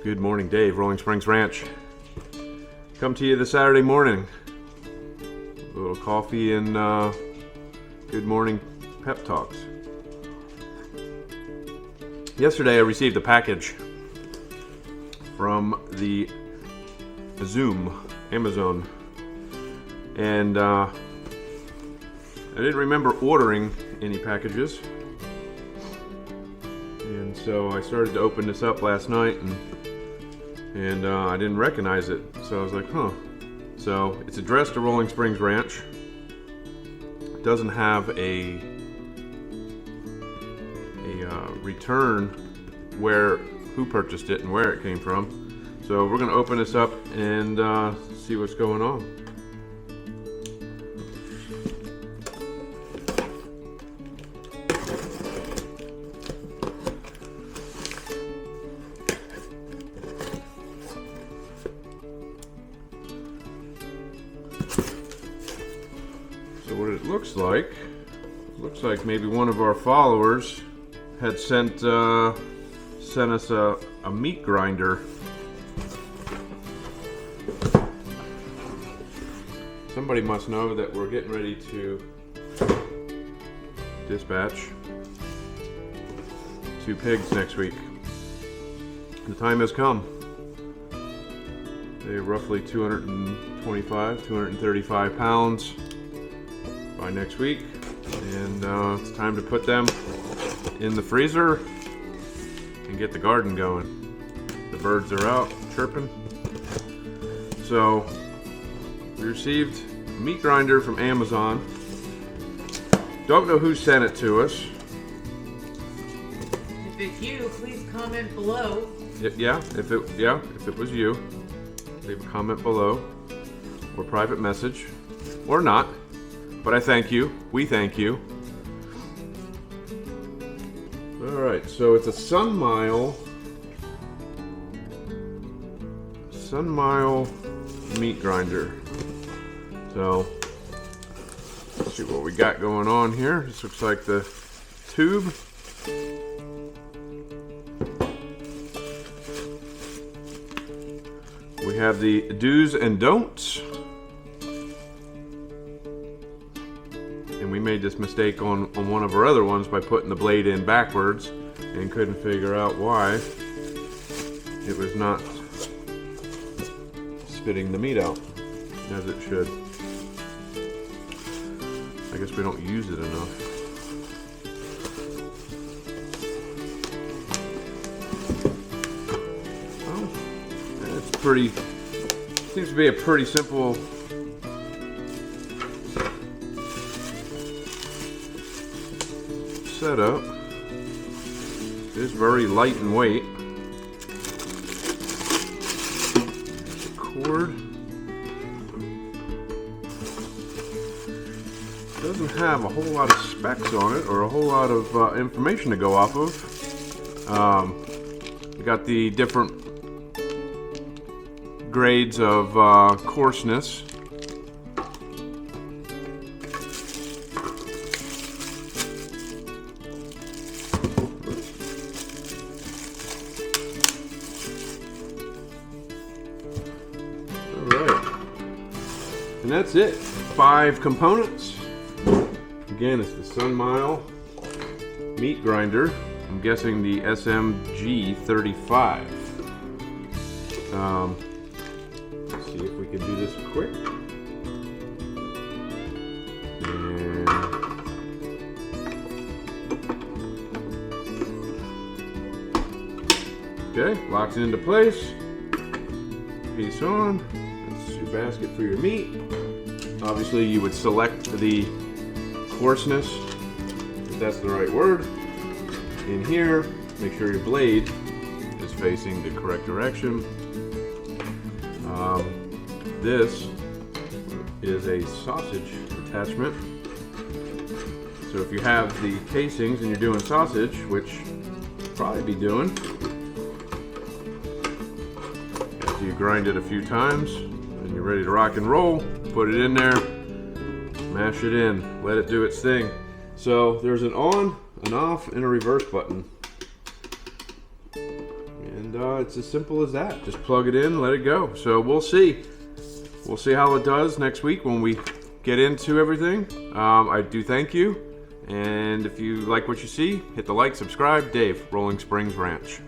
Good morning, Dave, Rolling Springs Ranch. Come to you this Saturday morning. A little coffee and good morning pep talks. Yesterday I received a package from the Amazon, and I didn't remember ordering any packages, and so I started to open this up last night, and I didn't recognize it, so I was like, huh. So it's addressed to Rolling Springs Ranch. It doesn't have a return who purchased it and where it came from. So we're going to open this up and see what's going on. So what it looks like maybe one of our followers had sent us a meat grinder. Somebody must know that we're getting ready to dispatch 2 pigs next week. The time has come. They're roughly 225, 235 pounds by next week, and it's time to put them in the freezer and get the garden going. The birds are out chirping. So we received a meat grinder from Amazon. Don't know who sent it to us. If it's you, please comment below. If it was you, leave a comment below or private message, or not. But I thank you. We thank you. All right, so it's a Sunmile meat grinder. So let's see what we got going on here. This looks like the tube. We have the do's and don'ts. And we made this mistake on one of our other ones by putting the blade in backwards and couldn't figure out why it was not spitting the meat out as it should. I guess we don't use it enough. Well, it's pretty, seems to be a pretty simple setup. It is very light in weight. There's the cord. Doesn't have a whole lot of specs on it or a whole lot of information to go off of. You got the different grades of coarseness. And that's it. 5 components. Again, it's the Sunmile Meat Grinder. I'm guessing the SM-G35. Let's see if we can do this quick. And okay, locks it into place. Piece on. Your basket for your meat. Obviously you would select the coarseness, if that's the right word. In here, make sure your blade is facing the correct direction. This is a sausage attachment. So if you have the casings and you're doing sausage, which you'll probably be doing, after you grind it a few times, and you're ready to rock and roll, put it in there, mash it in, let it do its thing. So there's an on, an off, and a reverse button. And And it's as simple as that. Just plug it in, let it go. So we'll see. We'll see how it does next week when we get into everything. I do thank you. And if you like what you see, hit the like, subscribe. Dave, Rolling Springs Ranch.